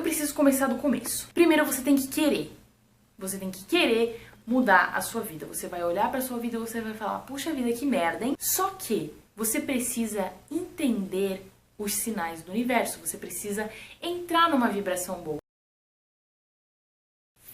Eu preciso começar do começo. Primeiro você tem que querer. Você tem que querer mudar a sua vida. Você vai olhar pra sua vida e você vai falar, puxa vida, que merda, hein? Só que você precisa entender os sinais do universo. Você precisa entrar numa vibração boa.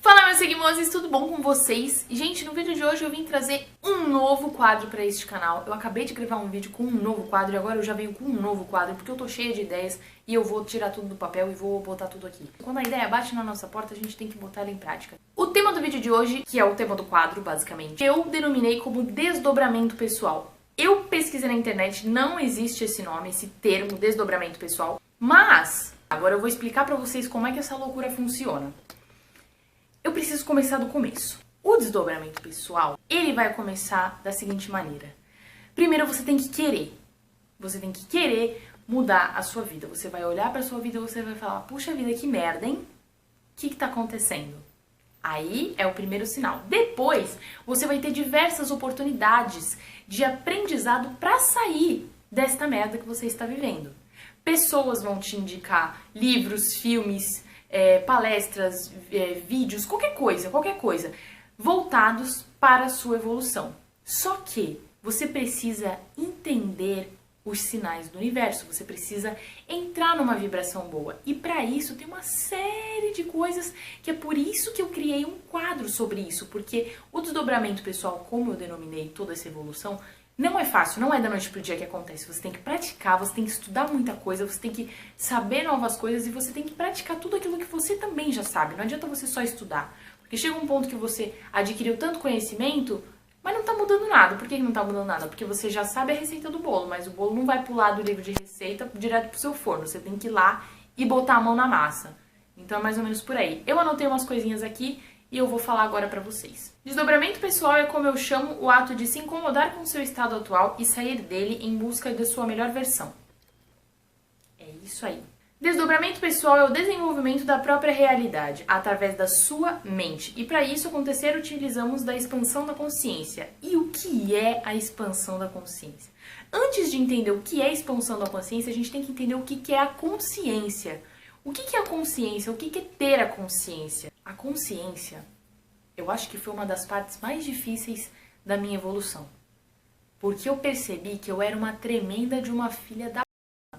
Fala, meus seguimores, tudo bom com vocês? Gente, no vídeo de hoje eu vim trazer um novo quadro para este canal. Eu acabei de gravar um vídeo com um novo quadro e agora eu já venho com um novo quadro porque eu tô cheia de ideias e eu vou tirar tudo do papel e vou botar tudo aqui. Quando a ideia bate na nossa porta, a gente tem que botar ela em prática. O tema do vídeo de hoje, que é o tema do quadro, basicamente, eu denominei como desdobramento pessoal. Eu pesquisei na internet, não existe esse nome, esse termo, desdobramento pessoal, mas agora eu vou explicar para vocês como é que essa loucura funciona. Eu preciso começar do começo. O desdobramento pessoal, ele vai começar da seguinte maneira. Primeiro você tem que querer. Você tem que querer mudar a sua vida. Você vai olhar pra sua vida e você vai falar, puxa vida, que merda, hein? O que tá acontecendo? Aí é o primeiro sinal. Depois, você vai ter diversas oportunidades de aprendizado pra sair desta merda que você está vivendo. Pessoas vão te indicar livros, filmes, palestras, vídeos, qualquer coisa, voltados para a sua evolução. Só que você precisa entender os sinais do universo, você precisa entrar numa vibração boa. E para isso tem uma série de coisas que é por isso que eu criei um quadro sobre isso, porque o desdobramento pessoal, como eu denominei toda essa evolução, não é fácil, não é da noite pro dia que acontece. Você tem que praticar, você tem que estudar muita coisa, você tem que saber novas coisas e você tem que praticar tudo aquilo que você também já sabe. Não adianta você só estudar. Porque chega um ponto que você adquiriu tanto conhecimento, mas não tá mudando nada. Por que não tá mudando nada? Porque você já sabe a receita do bolo, mas o bolo não vai pular do livro de receita direto pro seu forno. Você tem que ir lá e botar a mão na massa. Então é mais ou menos por aí. Eu anotei umas coisinhas aqui e eu vou falar agora pra vocês. Desdobramento pessoal é como eu chamo o ato de se incomodar com o seu estado atual e sair dele em busca da sua melhor versão. É isso aí. Desdobramento pessoal é o desenvolvimento da própria realidade, através da sua mente. E para isso acontecer, utilizamos da expansão da consciência. E o que é a expansão da consciência? Antes de entender o que é a expansão da consciência, a gente tem que entender o que é a consciência. O que é a consciência? O que é ter a consciência? A consciência, eu acho que foi uma das partes mais difíceis da minha evolução. Porque eu percebi que eu era uma tremenda de uma filha da p***.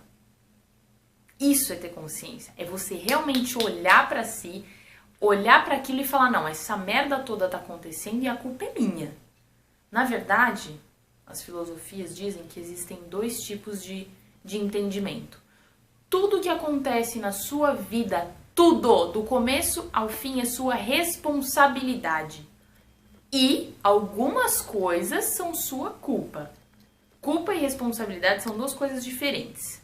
Isso é ter consciência. É você realmente olhar pra si, olhar pra aquilo e falar, não, essa merda toda tá acontecendo e a culpa é minha. Na verdade, as filosofias dizem que existem dois tipos de entendimento. Tudo que acontece na sua vida, tudo, do começo ao fim, é sua responsabilidade. E algumas coisas são sua culpa. Culpa e responsabilidade são duas coisas diferentes.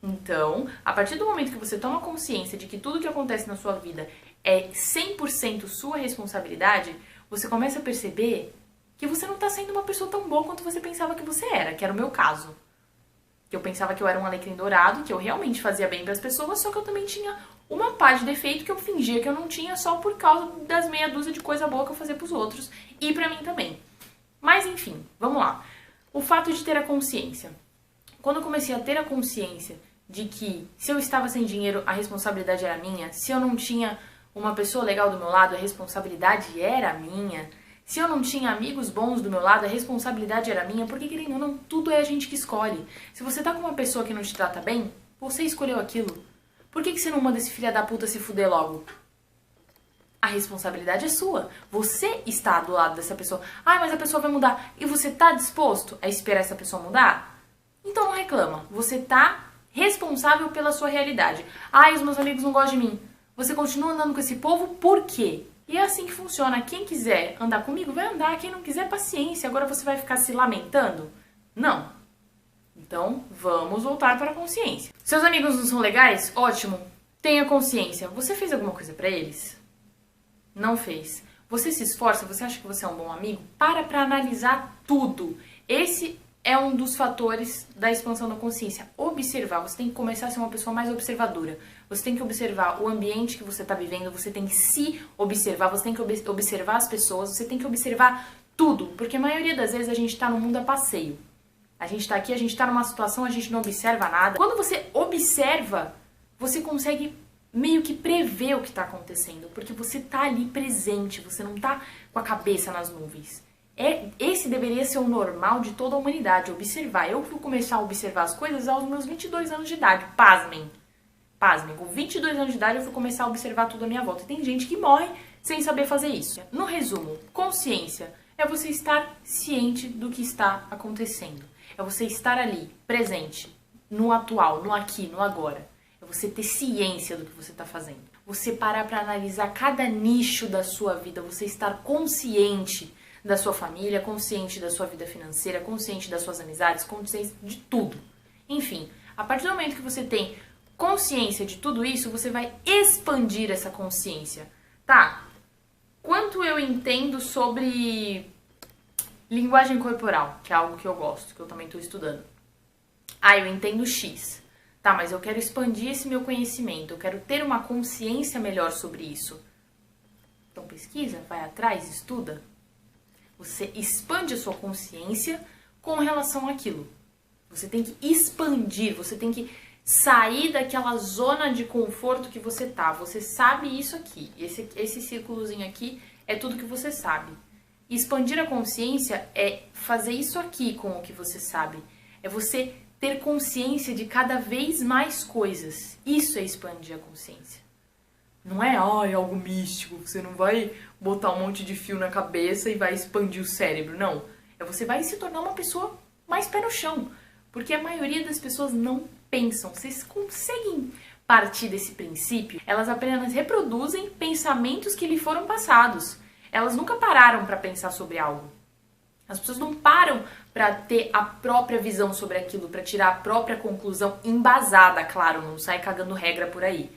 Então, a partir do momento que você toma consciência de que tudo que acontece na sua vida é 100% sua responsabilidade, você começa a perceber que você não está sendo uma pessoa tão boa quanto você pensava que você era, que era o meu caso. Que eu pensava que eu era um alecrim dourado, que eu realmente fazia bem para as pessoas, só que eu também tinha uma pá de defeito que eu fingia que eu não tinha só por causa das meia dúzia de coisa boa que eu fazia pros outros e pra mim também. Mas enfim, vamos lá. O fato de ter a consciência. Quando eu comecei a ter a consciência de que se eu estava sem dinheiro, a responsabilidade era minha, se eu não tinha uma pessoa legal do meu lado, a responsabilidade era minha, se eu não tinha amigos bons do meu lado, a responsabilidade era minha, porque querendo ou não, tudo é a gente que escolhe. Se você tá com uma pessoa que não te trata bem, você escolheu aquilo. Por que você não manda esse filho da puta se fuder logo? A responsabilidade é sua. Você está do lado dessa pessoa. Ah, mas a pessoa vai mudar. E você tá disposto a esperar essa pessoa mudar? Então não reclama. Você tá responsável pela sua realidade. Ah, os meus amigos não gostam de mim. Você continua andando com esse povo por quê? E é assim que funciona. Quem quiser andar comigo, vai andar. Quem não quiser, paciência. Agora você vai ficar se lamentando? Não. Então, vamos voltar para a consciência. Seus amigos não são legais? Ótimo. Tenha consciência. Você fez alguma coisa para eles? Não fez. Você se esforça? Você acha que você é um bom amigo? Para analisar tudo. Esse é um dos fatores da expansão da consciência. Observar. Você tem que começar a ser uma pessoa mais observadora. Você tem que observar o ambiente que você está vivendo. Você tem que se observar. Você tem que observar as pessoas. Você tem que observar tudo. Porque a maioria das vezes a gente está no mundo a passeio. A gente tá aqui, a gente tá numa situação, a gente não observa nada. Quando você observa, você consegue meio que prever o que está acontecendo, porque você tá ali presente, você não tá com a cabeça nas nuvens. Esse deveria ser o normal de toda a humanidade, observar. Eu fui começar a observar as coisas aos meus 22 anos de idade, pasmem. Pasmem, com 22 anos de idade eu fui começar a observar tudo à minha volta. E tem gente que morre sem saber fazer isso. No resumo, consciência é você estar ciente do que está acontecendo. É você estar ali, presente, no atual, no aqui, no agora. É você ter ciência do que você está fazendo. Você parar para analisar cada nicho da sua vida. Você estar consciente da sua família, consciente da sua vida financeira, consciente das suas amizades, consciente de tudo. Enfim, a partir do momento que você tem consciência de tudo isso, você vai expandir essa consciência. Tá, quanto eu entendo sobre linguagem corporal, que é algo que eu gosto, que eu também estou estudando. Eu entendo X. Tá, mas eu quero expandir esse meu conhecimento, eu quero ter uma consciência melhor sobre isso. Então pesquisa, vai atrás, estuda. Você expande a sua consciência com relação àquilo. Você tem que expandir, você tem que sair daquela zona de conforto que você tá. Você sabe isso aqui. Esse círculozinho aqui é tudo que você sabe. Expandir a consciência é fazer isso aqui com o que você sabe. É você ter consciência de cada vez mais coisas. Isso é expandir a consciência. Não é algo místico. Você não vai botar um monte de fio na cabeça e vai expandir o cérebro. Não. Você vai se tornar uma pessoa mais pé no chão. Porque a maioria das pessoas não pensam. Vocês conseguem partir desse princípio? Elas apenas reproduzem pensamentos que lhe foram passados. Elas nunca pararam para pensar sobre algo. As pessoas não param para ter a própria visão sobre aquilo, para tirar a própria conclusão embasada, claro, não sai cagando regra por aí.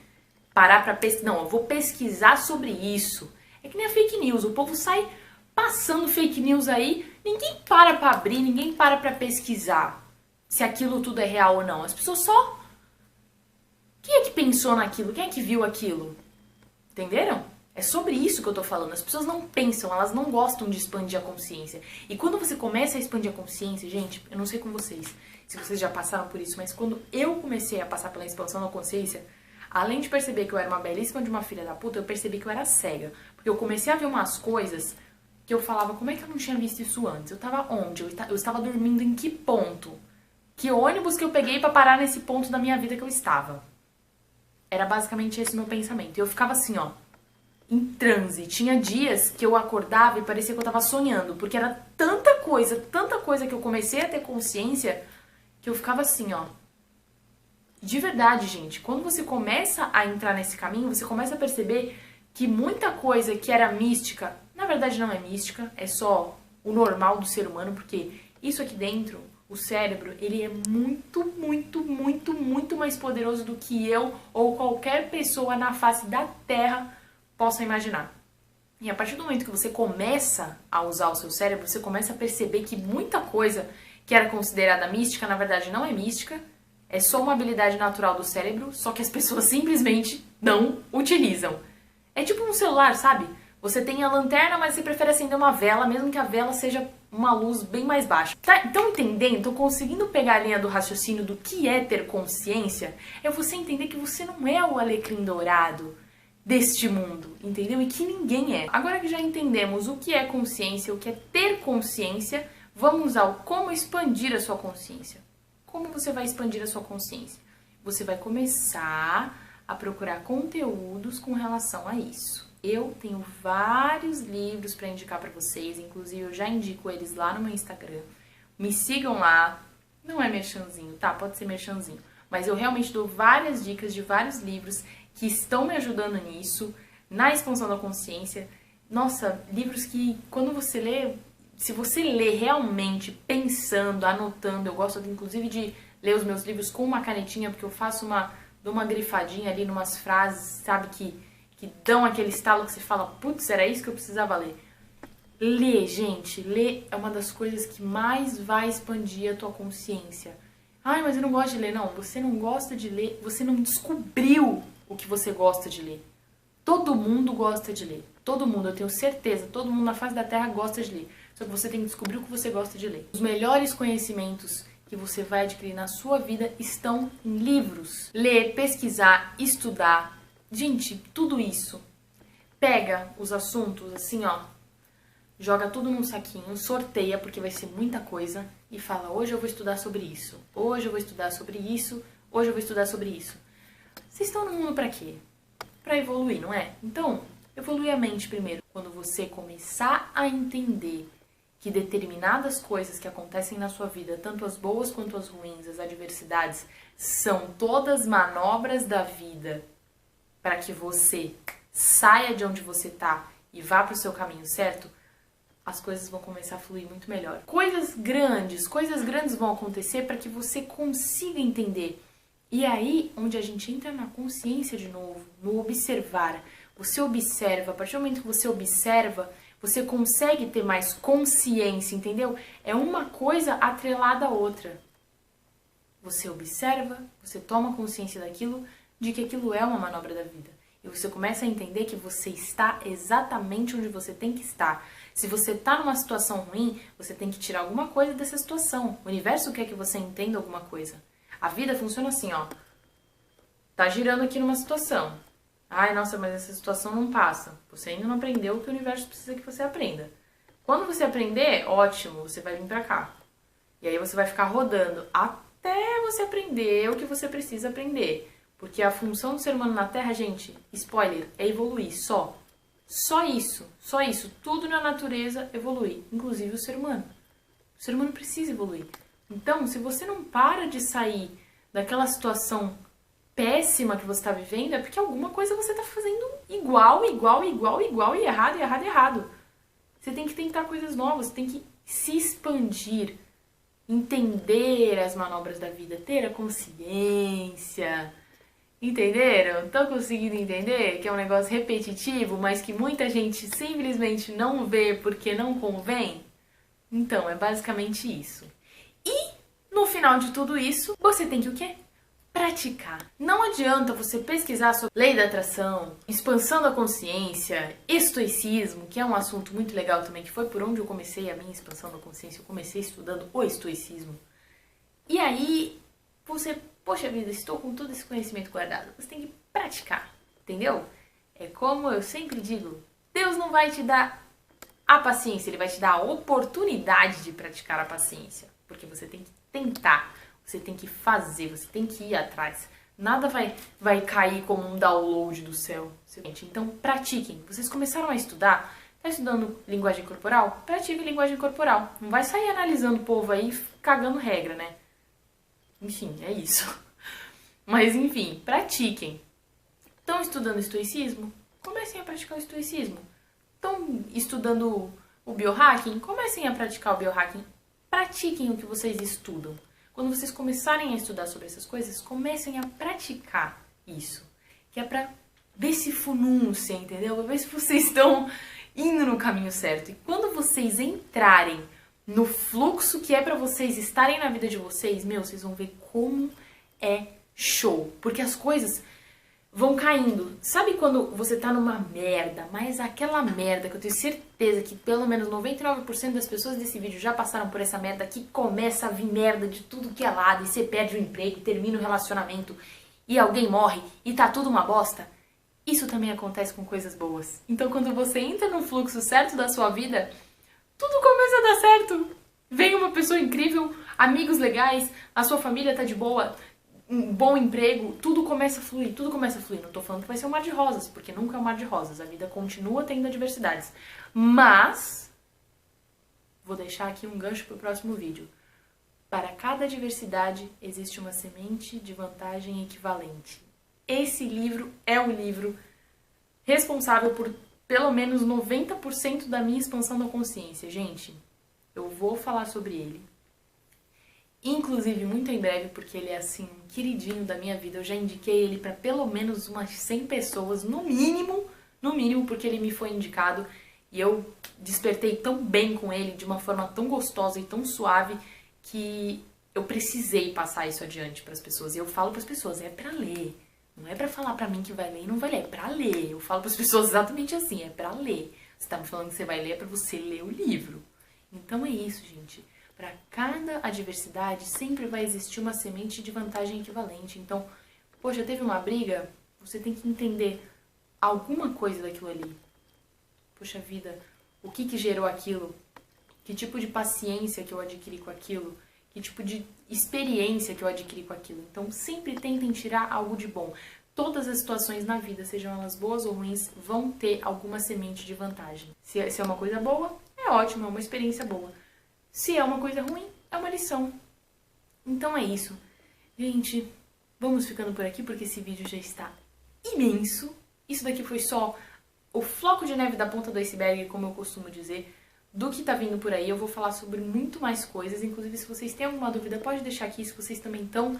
Parar para pesquisar, não, eu vou pesquisar sobre isso. É que nem a fake news, o povo sai passando fake news aí, ninguém para abrir, ninguém para pesquisar se aquilo tudo é real ou não. As pessoas só... Quem é que pensou naquilo? Quem é que viu aquilo? Entenderam? É sobre isso que eu tô falando. As pessoas não pensam, elas não gostam de expandir a consciência. E quando você começa a expandir a consciência, gente, eu não sei com vocês, se vocês já passaram por isso, mas quando eu comecei a passar pela expansão da consciência, além de perceber que eu era uma belíssima de uma filha da puta, eu percebi que eu era cega. Porque eu comecei a ver umas coisas que eu falava, como é que eu não tinha visto isso antes? Eu tava onde? Eu estava dormindo em que ponto? Que ônibus que eu peguei pra parar nesse ponto da minha vida que eu estava? Era basicamente esse o meu pensamento. E eu ficava assim, ó, em transe. Tinha dias que eu acordava e parecia que eu tava sonhando, porque era tanta coisa que eu comecei a ter consciência, que eu ficava assim, ó. De verdade, gente, quando você começa a entrar nesse caminho, você começa a perceber que muita coisa que era mística, na verdade não é mística, é só o normal do ser humano, porque isso aqui dentro, o cérebro, ele é muito, muito, muito, muito mais poderoso do que eu ou qualquer pessoa na face da Terra possa imaginar. E a partir do momento que você começa a usar o seu cérebro, você começa a perceber que muita coisa que era considerada mística, na verdade não é mística, é só uma habilidade natural do cérebro, só que as pessoas simplesmente não utilizam. É tipo um celular, sabe? Você tem a lanterna, mas você prefere acender uma vela, mesmo que a vela seja uma luz bem mais baixa. Tá, então entendendo? Estão conseguindo pegar a linha do raciocínio do que é ter consciência? É você entender que você não é o alecrim dourado deste mundo, entendeu? E que ninguém é. Agora que já entendemos o que é consciência, o que é ter consciência, vamos ao como expandir a sua consciência. Como você vai expandir a sua consciência? Você vai começar a procurar conteúdos com relação a isso. Eu tenho vários livros para indicar para vocês, inclusive eu já indico eles lá no meu Instagram. Me sigam lá, não é merchanzinho, tá? Pode ser merchanzinho. Mas eu realmente dou várias dicas de vários livros que estão me ajudando nisso, na expansão da consciência. Nossa, livros que quando você lê, se você lê realmente pensando, anotando, eu gosto inclusive de ler os meus livros com uma canetinha, porque eu dou uma grifadinha ali numas frases, sabe, que dão aquele estalo que você fala, putz, era isso que eu precisava ler. Ler, gente, ler é uma das coisas que mais vai expandir a tua consciência. Ai, mas eu não gosto de ler. Não, você não gosta de ler, você não descobriu o que você gosta de ler. Todo mundo gosta de ler. Todo mundo, eu tenho certeza, todo mundo na face da Terra gosta de ler. Só que você tem que descobrir o que você gosta de ler. Os melhores conhecimentos que você vai adquirir na sua vida estão em livros. Ler, pesquisar, estudar, Gente, tudo isso. Pega os assuntos assim, ó, joga tudo num saquinho, sorteia, porque vai ser muita coisa, e fala, hoje eu vou estudar sobre isso, hoje eu vou estudar sobre isso, hoje eu vou estudar sobre isso. Vocês estão no mundo pra quê? Pra evoluir, não é? Então, evolui a mente primeiro. Quando você começar a entender que determinadas coisas que acontecem na sua vida, tanto as boas quanto as ruins, as adversidades, são todas manobras da vida para que você saia de onde você tá e vá para o seu caminho certo, as coisas vão começar a fluir muito melhor. Coisas grandes vão acontecer para que você consiga entender. E aí, onde a gente entra na consciência de novo, no observar. Você observa, a partir do momento que você observa, você consegue ter mais consciência, entendeu? É uma coisa atrelada à outra. Você observa, você toma consciência daquilo, de que aquilo é uma manobra da vida. E você começa a entender que você está exatamente onde você tem que estar. Se você está numa situação ruim, você tem que tirar alguma coisa dessa situação. O universo quer que você entenda alguma coisa. A vida funciona assim, ó. Tá girando aqui numa situação. Ai, nossa, mas essa situação não passa. Você ainda não aprendeu o que o universo precisa que você aprenda. Quando você aprender, ótimo, você vai vir pra cá. E aí você vai ficar rodando até você aprender o que você precisa aprender. Porque a função do ser humano na Terra, gente, spoiler, é evoluir, só. Só isso, só isso. Tudo na natureza evolui, inclusive o ser humano. O ser humano precisa evoluir. Então, se você não para de sair daquela situação péssima que você está vivendo, é porque alguma coisa você está fazendo igual, e errado. Você tem que tentar coisas novas, você tem que se expandir, entender as manobras da vida, ter a consciência. Entenderam? Estão conseguindo entender que é um negócio repetitivo, mas que muita gente simplesmente não vê porque não convém? Então, é basicamente isso. E, no final de tudo isso, você tem que o quê? Praticar. Não adianta você pesquisar sobre lei da atração, expansão da consciência, estoicismo, que é um assunto muito legal também, que foi por onde eu comecei a minha expansão da consciência. Eu comecei estudando o estoicismo. E aí, você, poxa vida, estou com todo esse conhecimento guardado. Você tem que praticar, entendeu? É como eu sempre digo, Deus não vai te dar a paciência, Ele vai te dar a oportunidade de praticar a paciência. Porque você tem que tentar. Você tem que fazer, você tem que ir atrás. Nada vai cair como um download do céu. Então, pratiquem. Vocês começaram a estudar, tá estudando linguagem corporal? Pratique linguagem corporal. Não vai sair analisando o povo aí, cagando regra, né? Enfim, é isso. Mas, enfim, pratiquem. Estão estudando estoicismo? Comecem a praticar o estoicismo. Estão estudando o biohacking? Comecem a praticar o biohacking. Pratiquem o que vocês estudam. Quando vocês começarem a estudar sobre essas coisas, comecem a praticar isso. Que é pra ver se funúncia, entendeu? Pra ver se vocês estão indo no caminho certo. E quando vocês entrarem no fluxo que é pra vocês estarem na vida de vocês, meu, vocês vão ver como é show. Porque as coisas vão caindo. Sabe quando você tá numa merda, mas aquela merda que eu tenho certeza que pelo menos 99% das pessoas desse vídeo já passaram por essa merda, que começa a vir merda de tudo que é lado, e você perde o emprego, termina o relacionamento, e alguém morre, e tá tudo uma bosta? Isso também acontece com coisas boas. Então quando você entra no fluxo certo da sua vida, tudo começa a dar certo. Vem uma pessoa incrível, amigos legais, a sua família tá de boa, um bom emprego, tudo começa a fluir, tudo começa a fluir. Não tô falando que vai ser um mar de rosas, porque nunca é um mar de rosas, a vida continua tendo adversidades. Mas, vou deixar aqui um gancho pro próximo vídeo. Para cada adversidade existe uma semente de vantagem equivalente. Esse livro é o livro responsável por pelo menos 90% da minha expansão da consciência. Gente, eu vou falar sobre ele. Inclusive, muito em breve, porque ele é, assim, um queridinho da minha vida. Eu já indiquei ele para pelo menos umas 100 pessoas, no mínimo, porque ele me foi indicado. E eu despertei tão bem com ele, de uma forma tão gostosa e tão suave, que eu precisei passar isso adiante para as pessoas. E eu falo para as pessoas, é para ler. Não é para falar para mim que vai ler e não vai ler, é para ler. Eu falo para as pessoas exatamente assim, é para ler. Você tá me falando que você vai ler, é para você ler o livro. Então é isso, gente. Para cada adversidade, sempre vai existir uma semente de vantagem equivalente. Então, poxa, teve uma briga, Você tem que entender alguma coisa daquilo ali. Poxa vida, o que gerou aquilo? Que tipo de paciência que eu adquiri com aquilo? Que tipo de experiência que eu adquiri com aquilo? Então, sempre tentem tirar algo de bom. Todas as situações na vida, sejam elas boas ou ruins, vão ter alguma semente de vantagem. Se é uma coisa boa, é ótimo, é uma experiência boa. Se é uma coisa ruim, é uma lição. Então é isso. Gente, vamos ficando por aqui porque esse vídeo já está imenso. Isso daqui foi só o floco de neve da ponta do iceberg, como eu costumo dizer, do que tá vindo por aí. Eu vou falar sobre muito mais coisas, inclusive se vocês têm alguma dúvida, pode deixar aqui, se vocês também estão.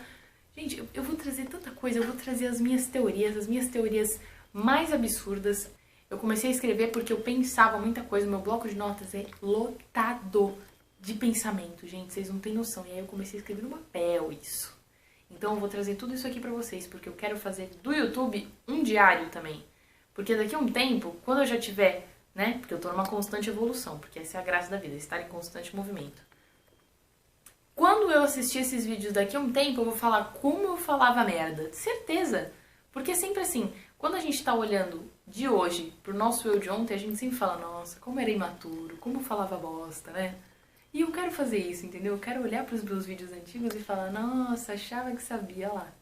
Gente, eu vou trazer tanta coisa, eu vou trazer as minhas teorias mais absurdas. Eu comecei a escrever porque eu pensava muita coisa, meu bloco de notas é lotado de pensamento, gente, vocês não têm noção. E aí eu comecei a escrever no papel isso. Então eu vou trazer tudo isso aqui pra vocês, porque eu quero fazer do YouTube um diário também. Porque daqui a um tempo, quando eu já tiver, né, porque eu tô numa constante evolução, porque essa é a graça da vida, estar em constante movimento. Quando eu assistir esses vídeos daqui a um tempo, eu vou falar como eu falava merda, de certeza. Porque é sempre assim, quando a gente tá olhando de hoje pro nosso eu de ontem, a gente sempre fala, nossa, como era imaturo, como eu falava bosta, né? E eu quero fazer isso, entendeu? Eu quero olhar pros meus vídeos antigos e falar, nossa, achava que sabia, olha lá.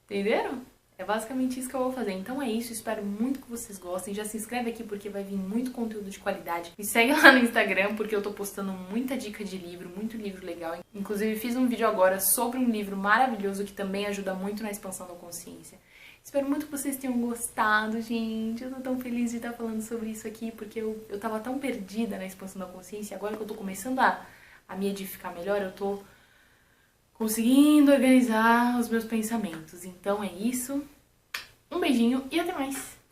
Entenderam? É basicamente isso que eu vou fazer. Então é isso, espero muito que vocês gostem. Já se inscreve aqui porque vai vir muito conteúdo de qualidade. Me segue lá no Instagram porque eu tô postando muita dica de livro, muito livro legal. Inclusive fiz um vídeo agora sobre um livro maravilhoso que também ajuda muito na expansão da consciência. Espero muito que vocês tenham gostado, gente. Eu tô tão feliz de estar falando sobre isso aqui porque eu tava tão perdida na expansão da consciência. Agora que eu tô começando a me edificar melhor, eu tô conseguindo organizar os meus pensamentos. Então é isso. Um beijinho e até mais!